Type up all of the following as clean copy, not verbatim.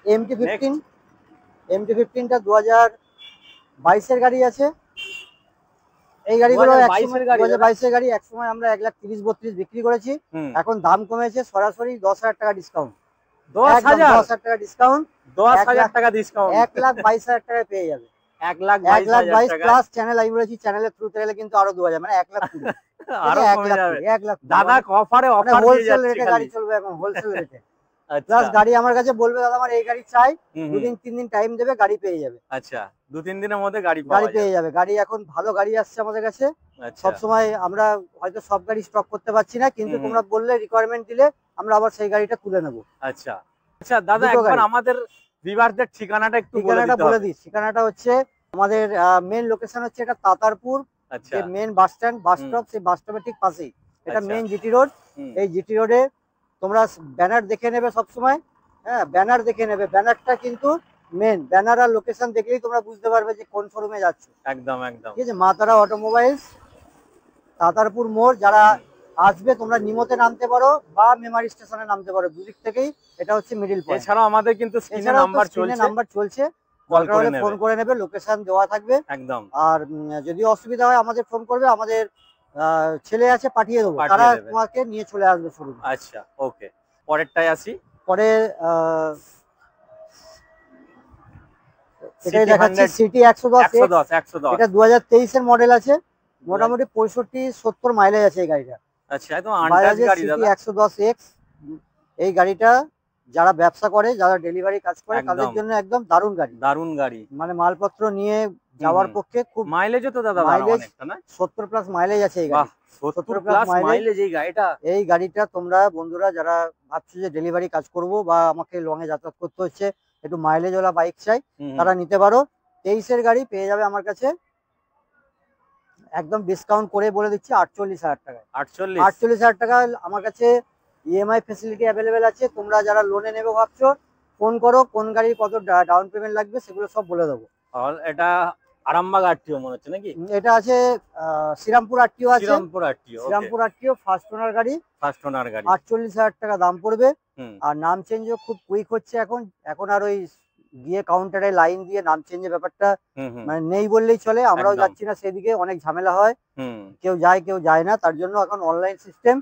MT-15 MT-15টা 2022-এর গাড়ি আছে। এই গাড়িগুলো 2022-এর গাড়ি একসময় আমরা 1,30,32 বিক্রি করেছি, এখন দাম কমেছে সরাসরি 10,000 টাকা ডিসকাউন্ট। 10,000 টাকা ডিসকাউন্ট, 10,000 টাকা ডিসকাউন্ট, 1,22,000 টাকায় পেয়ে যাবে। 1,22,000 টাকা প্লাস চ্যানেল, আমি বলেছি চ্যানেলের থ্রুতে গেলে কিন্তু আরো 2,000, মানে 1,20,000 আরো কমে যাবে। 1,00,000 দাদা অফারে অফার দিয়ে হোলসেল যাচ্ছে রেটে গাড়ি চলবে এখন, হোলসেল রেটে। আচ্ছা, প্লাস গাড়ি আমার কাছে বলবে দাদা আমার এই গাড়ি চাই, 2-3 দিন টাইম দেবে, গাড়ি পেয়ে যাবে। আচ্ছা, 2-3 দিনের মধ্যে গাড়ি পেয়ে যাবে। গাড়ি এখন ভালো গাড়ি আসছে আমাদের কাছে। সব সময় আমরা হয়তো সব গাড়ি স্টক করতে পারছি না, কিন্তু তোমরা বললে, রিকোয়ারমেন্ট দিলে আমরা আবার সেই গাড়িটা তুলে নেব। আচ্ছা আচ্ছা দাদা, একবার আমাদের ভিউয়ারদের ঠিকানাটা একটু বলে দিই। ঠিকানাটা হচ্ছে আমাদের মেন লোকেশন হচ্ছে এটা তাতারপুর। আচ্ছা, main bus stand, bus stop, সেই বাস স্টপের ঠিক পাশেই এটা মেন জিটি রোড। এই জিটি রোডে তোমরা ব্যানার দেখে নেবে সব সময়। হ্যাঁ, ব্যানার দেখে নেবে। ব্যানারটা কিন্তু মেন, ব্যানার আর লোকেশন দেখলেই তোমরা বুঝতে পারবে যে কোন শোরুমে যাচ্ছ। একদম একদম, ঠিক আছে। মা তারা অটোমোবাইলস, তাতারপুর মোড়। যারা আসবে তোমরা নিমতে নামতে পারো বা মেমারি স্টেশনে নামতে পারো, দুদিক থেকেই এটা হচ্ছে মিডল পয়েন্ট। এছাড়াও আমাদের কিন্তু স্ক্রিনে নাম্বার চলছে, দরকার হলে ফোন করে নেবে, লোকেশন দেওয়া থাকবে একদম। আর যদি অসুবিধা হয় আমাদের ফোন করবে, আমাদের ছেলে আছে পাঠিয়ে দেবো, তারা তোমাকে নিয়ে চলে আসবে শোরুমে। আচ্ছা, ওকে। পরেরটাই আসি। পরে এটাই দেখাচ্ছি, সিটি 110। এটা 2023-এর মডেল আছে, মোটামুটি 65-70 মাইলেজ আছে এই গাড়িটা। আচ্ছা, একদম আনটাচ গাড়ি দাদা। 110X এই গাড়িটা যারা ব্যবসা করে, যারা ডেলিভারি কাজ করে, তাদের জন্য একদম দারুণ গাড়ি। দারুণ গাড়ি, মানে মালপত্র নিয়ে যাওয়ার পক্ষে খুব। মাইলেজও তো দাদা অনেকটা না? 70 প্লাস মাইলেজ আছে এই গাড়ি। 70 প্লাস মাইলেজ এই গাড়িটা তোমরা বন্ধুরা যারা ভাবছো যে ডেলিভারি কাজ করব বা আমাকে লং এ যাতায়াত করতে হচ্ছে, একটু মাইলেজ ওলা বাইক চাই, তারা নিতে পারো। 23-এর গাড়ি পেয়ে যাবে আমার কাছে একদম ডিসকাউন্ট করে বলে দিচ্ছি 48,000 টাকা। 48,000 টাকা আমার কাছে ইএমআই ফ্যাসিলিটি অ্যাভেলেবেল আছে। তোমরা যারা লোনে নেবে ভাবছো, ফোন করো, কোন গাড়ির কত ডাউন পেমেন্ট লাগবে সেগুলো সব বলে দেবো। এটা আরামবাগ আরটিও মনে হচ্ছে নাকি? এটা আছে শ্রীরামপুর আরটিও আছে। শ্রীরামপুর আরটিও ফার্স্ট ওনার গাড়ি। 48,000 টাকা দাম পড়বে। আর নাম চেঞ্জও খুব কুইক হচ্ছে এখন আর ওই গিয়ে কাউন্টারে লাইন দিয়ে নাম চেঞ্জের ব্যাপারটা মানে নেই বললেই চলে। আমরাও যাচ্ছি না সেদিকে, অনেক ঝামেলা হয়, কেউ যায় না। তার জন্য এখন অনলাইন সিস্টেম।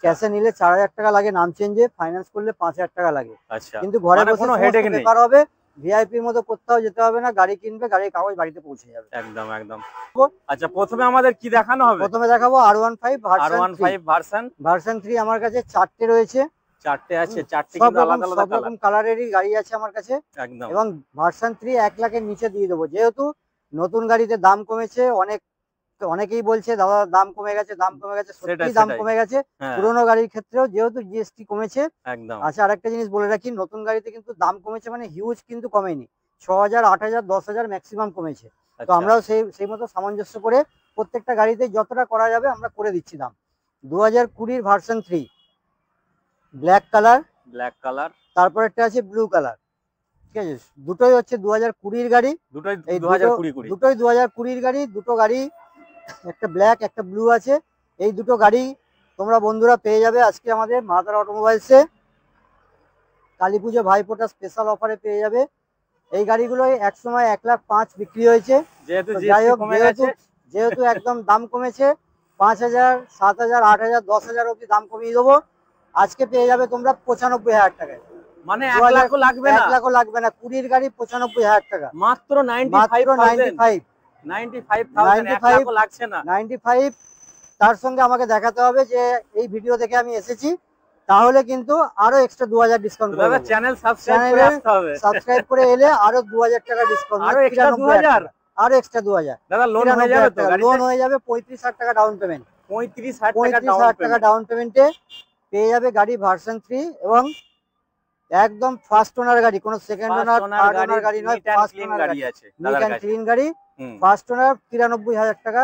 ক্যাশে নিলে 4,000 টাকা লাগে নাম চেঞ্জে, ফাইন্যান্স করলে 5,000 টাকা লাগে। কিন্তু ঘরে বসে ব্যাপার হবে, ভিআইপির মতো কোথাও যেতে হবে না, গাড়ি কিনবে, গাড়ির কাগজ বাড়িতে পৌঁছে যাবে। একদম একদম। আচ্ছা, প্রথমে আমাদের কি দেখানো হবে? প্রথমে দেখাবো R15 ভার্সন 3। আমার কাছে 4টে রয়েছে। 4টে আছে, 4টে কিন্তু আলাদা আলাদা সব রকম কালারেরই গাড়ি আছে আমার কাছে একদম। এবং ভার্সন 3 1 লাখের নিচে দিয়ে দেবো, যেহেতু নতুন গাড়িতে দাম কমেছে। অনেকেই বলছে দাদা দাম কমে গেছে, সত্যি দাম কমে গেছে। পুরোনো গাড়ির ক্ষেত্রেও যেহেতু জিএসটি কমেছে একদম। আচ্ছা, আরেকটা জিনিস বলে রাখি, নতুন গাড়িতে কিন্তু দাম কমেছে মানে হিউজ কিন্তু কমেনি, 6,000, 8,000, 10,000 ম্যাক্সিমাম কমেছে। তো আমরাও সেই মতো সামঞ্জস্য করে প্রত্যেকটা গাড়িতে যতটা করা যাবে আমরা করে দিচ্ছি দাম। 2020 ভার্সন 3 ব্ল্যাক কালার, তারপরেরটা আছে ব্লু কালার। ঠিক আছে, দুটোই হচ্ছে 2020-র গাড়ি। দুটোই 2020-র গাড়ি। দুটো গাড়ি, একটা ব্ল্যাক একটা ব্লু আছে। এই দুটো গাড়ি তোমরা বন্ধুরা পেয়ে যাবে আজকে আমাদের মা তারা অটোমোবাইলসে কালী পুজো ভাইফোঁটা স্পেশাল অফারে পেয়ে যাবে। এই গাড়িগুলো একসময় 1,05,000 বিক্রি হয়েছে, যেহেতু একদম দাম কমেছে, 5,000, 7,000, 8,000, 10,000 অব্দি দাম কমিয়ে দেবো। আজকে পেয়ে যাবে তোমরা 95,000 টাকায়, মানে 1 লাখও লাগবে না। 1 লাখও লাগবে না, 20-র গাড়ি 95,000 টাকা মাত্র 95,000 লাগছে না। 95। তার সঙ্গে আমাকে দেখাতে হবে যে এই ভিডিও দেখে আমি এসেছি, তাহলে কিন্তু আরো এক্সট্রা 2,000 ডিসকাউন্ট করে দেব। চ্যানেল সাবস্ক্রাইব করে এলে আরো 2,000 টাকা ডিসকাউন্ট, আরো এক্সট্রা 2,000। দাদা লোন হয়ে যাবে তো? লোন হয়ে যাবে, 35,000 টাকা ডাউন পেমেন্ট। 35,000 টাকা ডাউন পেমেন্টে পেয়ে যাবে গাড়ি ভার্সন 3 এবং একদম ফার্স্ট ওনার গাড়ি, কোনো সেকেন্ড ওনার থার্ড ওনার গাড়ি নয়, ফার্স্ট ওনার গাড়ি আছে, নিট এন্ড ক্লিন গাড়ি। ফার্স্ট ওনার 93,000 টাকা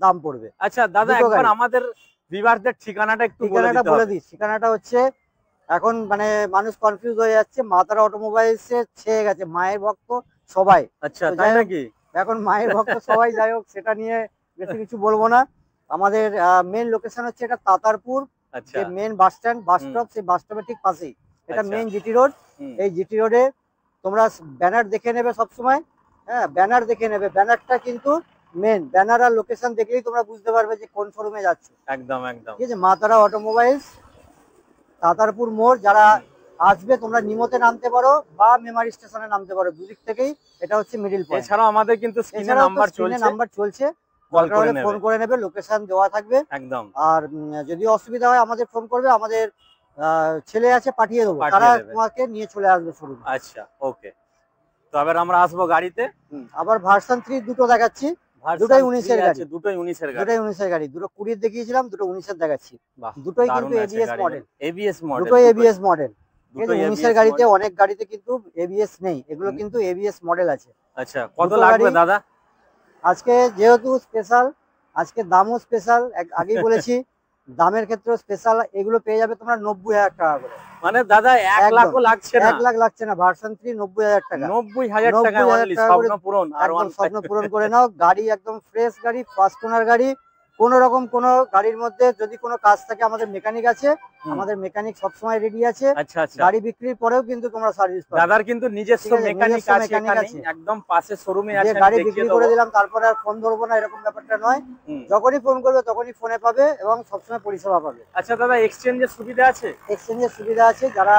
দাম পড়বে। আচ্ছা দাদা, একবার আমাদের ভিউয়ারদের ঠিকানাটা বলে দিই। ঠিকানাটা হচ্ছে, এখন মানে মানুষ কনফিউজ হয়ে যাচ্ছে, মা তারা অটোমোবাইলসে ছেয়ে গেছে মায়ের ভক্ত সবাই। আচ্ছা, তাই নাকি? এখন মায়ের ভক্ত সবাই, যাই হোক সেটা নিয়ে বেশি কিছু বলবো না। আমাদের মেন লোকেশন হচ্ছে এটা Tatarpur. Main bus stand, bus stop, সেই বাস স্টপের ঠিক পাশেই এটা মেন জিটি রোড। এই জিটি রোডে তোমরা ব্যানার দেখে নেবে সবসময়, হ্যাঁ ব্যানার দেখে নেবে, ব্যানারটা কিন্তু মেন, ব্যানার আর লোকেশন দেখলেই তোমরা বুঝতে পারবে যে কোন শোরুমে যাচ্ছ। একদম একদম ঠিক আছে, মা তারা অটোমোবাইলস, তাতারপুর মোড়। যারা আসবে তোমরা নিমতে নামতে পারো বা মেমারি স্টেশনে নামতে পারো, দুদিক থেকেই এটা হচ্ছে মিডিল পয়েন্ট। এছাড়াও আমাদের কিন্তু স্ক্রিনে নাম্বার চলছে, দরকার হলে ফোন করে নেবে, লোকেশন দেওয়া থাকবে একদম। আর যদি অসুবিধা হয় আমাদের ফোন করবে, আমাদের ছেলে আছে পাঠিয়ে দেবো, তারা তোমাকে নিয়ে চলে আসবে শোরুমে। আচ্ছা ওকে, তো এবার আমরা আসবো গাড়িতে। আবার ভার্সন 3 দুটো দেখাচ্ছি, দুটোই 19 এর গাড়ি, দুটোই 19 এর গাড়ি, দুটোই 19 এর গাড়ি। দুটো 20 দেখিয়েছিলাম, দুটো 19 এর দেখাচ্ছি। দুটোই কিন্তু এবিএস মডেল, দুটোই এবিএস মডেল। 19 এর গাড়িতে অনেক গাড়িতে কিন্তু এবিএস নেই, এগুলো কিন্তু এবিএস মডেল আছে। আচ্ছা কত লাগবে দাদা? আজকে যেহেতু স্পেশাল, আজকে দামও স্পেশাল, আগেই বলেছি দামের ক্ষেত্রে স্পেশাল। এগুলো পেয়ে যাবে তোমরা 90,000 টাকা করে। মানে দাদা 1 লাখও লাগছে না? 1 লাখ লাগছে না, ভার্সন 3 90,000 টাকা। 90,000 টাকা অনলি, স্বপ্ন পূরণ। আর স্বপ্ন পূরণ করে নাও। গাড়ি একদম ফ্রেশ গাড়ি, ফার্স্ট ওনার গাড়ি। কোন রকম কোন গাড়ির মধ্যে যদি কোনো কাজ থাকে আমাদের মেকানিক আছে, আমাদের মেকানিক সবসময় রেডি আছে। আচ্ছা আচ্ছা, গাড়ি বিক্রির পরেও কিন্তু তোমরা সার্ভিস পাবে। দাদার কিন্তু নিজস্ব মেকানিক আছে এখানে, একদম পাশে শোরুমে আছে। গাড়ি বিক্রি করে দিলাম তারপরে আর ফোন ধরবো না, এরকম ব্যাপারটা নয়। যখনই ফোন করবে তখনই ফোনে পাবে এবং সবসময় পরিষেবা পাবে। আচ্ছা দাদা, এক্সচেঞ্জের সুবিধা আছে? এক্সচেঞ্জের সুবিধা আছে। যারা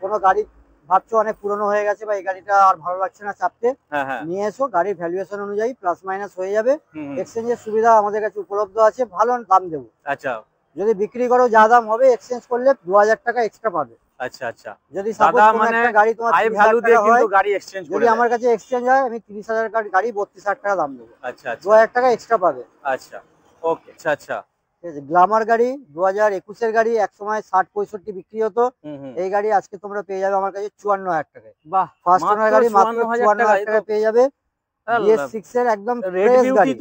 কোনো গাড়ি ভাবছো অনেক পুরনো হয়ে গেছে বা এই গাড়িটা আর ভালো লাগছে না চাপতে, নিয়ে এসো, গাড়ির ভ্যালুয়েশন অনুযায়ী প্লাস মাইনাস হয়ে যাবে। এক্সচেঞ্জের সুবিধা আমাদের কাছে উপলব্ধ আছে, ভালো দাম দেবো। আচ্ছা, যদি বিক্রি করো যা দাম হবে, এক্সচেঞ্জ করলে 2000 টাকা এক্সট্রা পাবে। আচ্ছা আচ্ছা, যদি সাপোজ কোনো একটা গাড়ি তোমার হাই ভ্যালু দিয়ে কিন্তু গাড়ি এক্সচেঞ্জ করে, যদি আমার কাছে এক্সচেঞ্জ হয় আমি 30,000 টাকার গাড়ি 32,000 টাকা দাম দেবো। আচ্ছা আচ্ছা, 2000 টাকা এক্সট্রা পাবে। আচ্ছা ওকে, আচ্ছা আচ্ছা। গ্ল্যামার গাড়ি 2021 এর গাড়ি, এক সময় 60-65 বিক্রি হতো, এই গাড়ি আজকে তোমরা পেয়ে যাবে আমার কাছে 54,000 টাকায়। বাহ, ফার্স্ট ওনার গাড়ি মাত্র 54,000 টাকায় পেয়ে যাবে। BS6 এর একদম ফ্রেশ গাড়ি,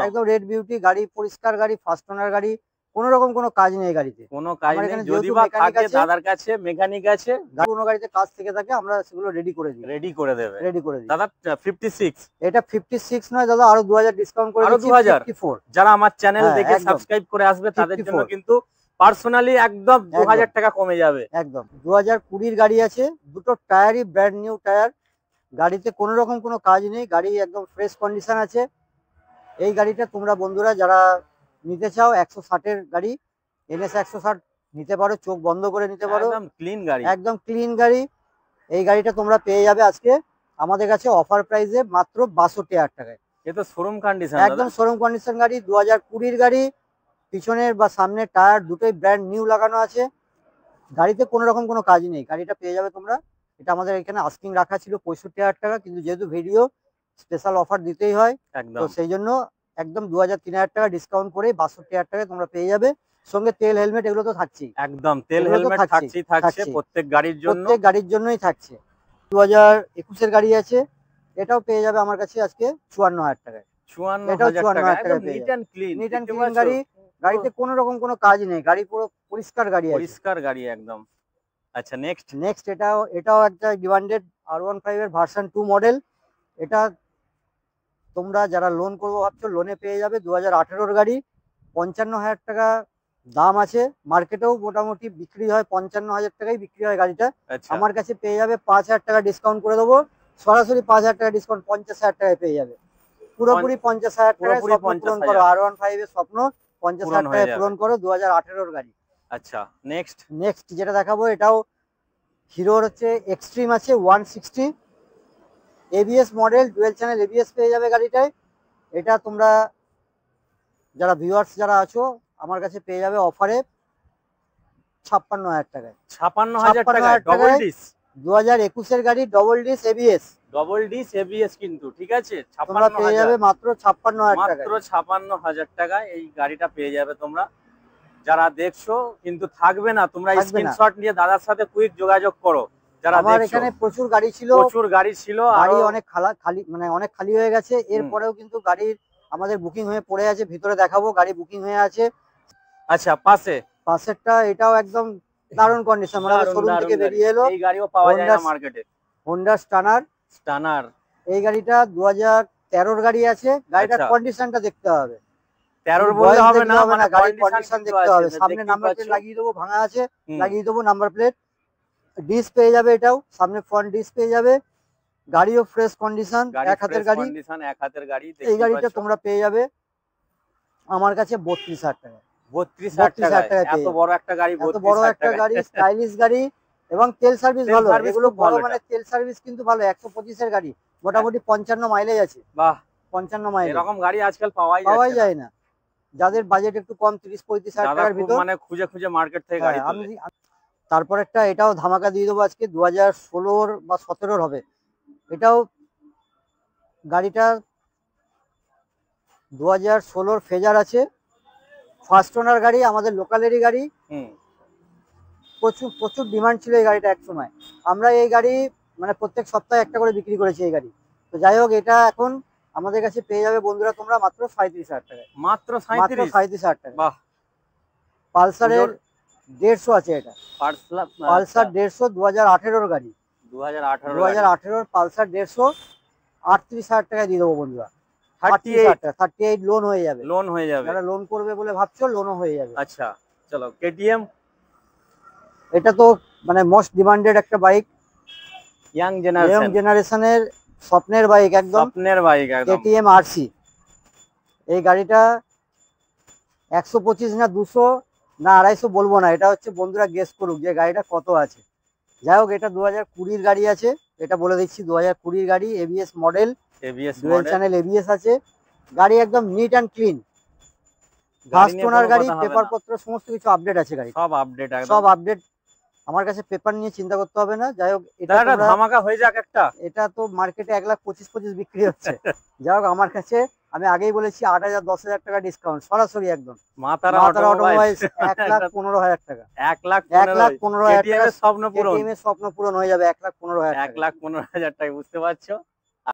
একদম রেড বিউটি গাড়ি, পরিষ্কার গাড়ি, ফার্স্ট ওনার গাড়ি, কোনো রকম কোনো কাজ নেই গাড়িতে, কোনো কাজ নেই। যদি বা থাকে দাদার কাছে মেকানিক আছে, কোনো গাড়িতে কাজ থেকে থাকে আমরা সেগুলো রেডি করে দিই, রেডি করে দেবে, রেডি করে দিই। দাদা 56, এটা 56 নয় দাদা, আরো 2000 ডিসকাউন্ট করে দিচ্ছি, 54। যারা আমার চ্যানেল দেখে সাবস্ক্রাইব করে আসবে তাদের জন্য কিন্তু পার্সোনালি একদম 2000 টাকা কমে যাবে একদম। 2020 এর গাড়ি আছে, দুটো টায়ারই ব্র্যান্ড নিউ টায়ার, গাড়িতে কোনো রকম কোনো কাজ নেই, গাড়ি একদম ফ্রেশ কন্ডিশন আছে। এই গাড়িটা তোমরা বন্ধুরা যারা নিতে চাও 160 এর গাড়ি, NS 160 নিতে পারো, চোখ বন্ধ করে নিতে পারো, একদম ক্লিন গাড়ি, একদম ক্লিন গাড়ি। এই গাড়িটা তোমরা পেয়ে যাবে আজকে আমাদের কাছে অফার প্রাইসে মাত্র 62,000 টাকায়। এটা শোরুম কন্ডিশন, একদম শোরুম কন্ডিশন গাড়ি, 2020 গাড়ি, পিছনের বা সামনের টায়ার দুটোই ব্র্যান্ড নিউ লাগানো আছে, গাড়িতে কোনো রকম কোনো কাজ নেই। গাড়িটা পেয়ে যাবে তোমরা। এটা আমাদের এখানে আস্কিং রাখা ছিল 65,000 টাকা, কিন্তু যেহেতু ভিডিও স্পেশাল অফার দিতেই হয়, তো সেই জন্য একদম 2000-3000 টাকা ডিসকাউন্ট করে 62,000 টাকায় তোমরা পেয়ে যাবে। সঙ্গে তেল হেলমেট এগুলো তো থাকছেই, একদম তেল হেলমেট থাকছে প্রত্যেক গাড়ির জন্য, প্রত্যেক গাড়ির জন্যই থাকছে। 2021 এর গাড়ি আছে, এটাও পেয়ে যাবে আমার কাছে আজকে 54,000 টাকায়। 54,000 টাকা, নিট এন্ড ক্লিন গাড়ি, গাড়িতে কোনো রকম কোনো কাজ নেই, গাড়ি পুরো পরিষ্কার গাড়ি আছে, পরিষ্কার গাড়ি একদম। আচ্ছা নেক্সট এটাও একটা ডিমান্ডেড R15 এর ভার্সন 2 মডেল। এটা তোমরা যারা লোন করবো ভাবছো লোনে পেয়ে যাবে, 2018 গাড়ি, 55,000 টাকা দাম আছে, মার্কেটেও মোটামুটি বিক্রি হয় 55,000 টাকায় বিক্রি হয় গাড়িটা। আমার কাছে পেয়ে যাবে 5,000 টাকা ডিসকাউন্ট করে দেবো, সরাসরি 5,000 টাকা ডিসকাউন্ট, 50,000 টাকায় পেয়ে যাবে, পুরোপুরি 50,000 টাকায় পূরণ করো। R15 এর স্বপ্ন 50,000 টাকায় পূরণ করো, 2018 গাড়ি। আচ্ছা নেক্সট যেটা দেখাবো, এটাও হিরোর হচ্ছে এক্সট্রিম আছে 160 ABS model, dual channel ABS পেয়ে যাবে গাড়িটায়। এটা তোমরা যারা ভিউয়ার্স যারা আছো আমার কাছে পেয়ে যাবে অফারে 56,000 টাকায়। 56,000 টাকায় ডবল ডিস, 2021 এর গাড়ি, ডবল ডিস ABS কিন্তু, ঠিক আছে। তোমরা পেয়ে যাবে মাত্র 56,000 টাকায়, মাত্র 56,000 টাকায় এই গাড়িটা পেয়ে যাবে তোমরা। যারা দেখছো কিন্তু থাকবে না, তোমরা স্ক্রিনশট নিয়ে দাদার সাথে কুইক যোগাযোগ করো। যারা আমার এখানে প্রচুর গাড়ি ছিল, গাড়ি অনেক খালি, মানে অনেক খালি হয়ে গেছে, এরপরেও কিন্তু গাড়ির আমাদের বুকিং হয়ে পড়ে আছে, ভিতরে দেখাবো গাড়ি বুকিং হয়ে আছে। আচ্ছা পাশেরটা এটাও একদম দারুণ কন্ডিশন, মানে শোরুম থেকে বেরিয়ে এলো, এই গাড়িও পাওয়া যায় না মার্কেটে। হোন্ডা স্টানার, এই গাড়িটা 2013 গাড়ি আছে, গাড়িটার কন্ডিশনটা দেখতে হবে, 13 বললে হবে না, মানে গাড়ির কন্ডিশন দেখতে হবে। সামনে নাম্বার প্লেট লাগিয়ে দেবো, ভাঙা আছে লাগিয়ে দেবো নাম্বার প্লেট, ডিস পেয়ে যাবে, এটাও সামনে ফ্রন্ট ডিস পেয়ে যাবে। গাড়িও ফ্রেশ কন্ডিশন, এক হাতের গাড়ি। এক হাতের গাড়ি। এই গাড়িটা তোমরা পেয়ে যাবে আমার কাছে 32,000 টাকা। 32,000 টাকা এত বড় একটা গাড়ি, এত বড় একটা গাড়ি, স্টাইলিশ গাড়ি এবং তেল সার্ভিস ভালো। এগুলো বড় মানে তেল সার্ভিস কিন্তু ভালো। 125 এর গাড়ি, মোটামুটি 55 মাইলেজ আছে। বাহ, 55 মাইলেজ। এরকম গাড়ি আজকাল পাওয়াই যায় না। যাদের বাজেট একটু কম, 30-35,000 টাকার ভিতর, মানে খুঁজে খুঁজে মার্কেট থেকে গাড়ি তোলে। তারপর একটা এটাও ধামাকা দিয়ে দেবো আজকে, 2016 বা 17 হবে। এটাও গাড়িটা 2016 ফেজার আছে, ফার্স্ট ওনার গাড়ি, আমাদের লোকালেরই গাড়ি। প্রচুর প্রচুর ডিমান্ড ছিল এই গাড়িটা এক সময়। আমরা এই গাড়ি মানে প্রত্যেক সপ্তাহে একটা করে বিক্রি করেছি এই গাড়ি। তো যাই হোক, এটা এখন আমাদের কাছে পেয়ে যাবে বন্ধুরা তোমরা মাত্র 37,000 টাকায়। মাত্র 37,000 টাকা। বাহ, পালসারের 150 আছে এটা। পালসার 150 2018 গাড়ি। 2018 পালসার 150 38,000 টাকায় দিয়ে দেবো বন্ধুরা। 38 লোন হয়ে যাবে। যারা লোন করবে বলে ভাবছো, লোনও হয়ে যাবে। আচ্ছা চলো, কেটিএম। এটা তো মানে মোস্ট ডিমান্ডেড একটা বাইক, ইয়াং জেনারেশনের স্বপ্নের বাইক, একদম কেটিএম আরসি। এই গাড়িটা 125 না 200 না 250 বলবো না, এটা হচ্ছে বন্ধুরা গেস করুক যে গাড়িটা কত আছে। যাই হোক, এটা 2020 গাড়ি আছে, এটা বলে দিচ্ছি 2020 গাড়ি, ABS model, dual channel ABS আছে। গাড়ি একদম neat and clean, first owner গাড়ি, পেপার পত্র সমস্ত কিছু আপডেট আছে গাড়ি, সব আপডেট। আমার কাছে পেপার নিয়ে চিন্তা করতে হবে না। যাই হোক, এটা ধামাকা হয়ে যাক একটা। এটা তো মার্কেটে 1,25,000 বিক্রি হচ্ছে। যাই হোক, আমার কাছে আমি আগেই বলেছি 8,000 10,000 টাকা ডিসকাউন্ট সরাসরি একদম। মাতারা অটোমোবাইলস 1,15,000 টাকা। 1,15,000 স্বপ্ন পূরণ হয়ে যাবে। 1,15,000 টাকা, বুঝতে পারছো।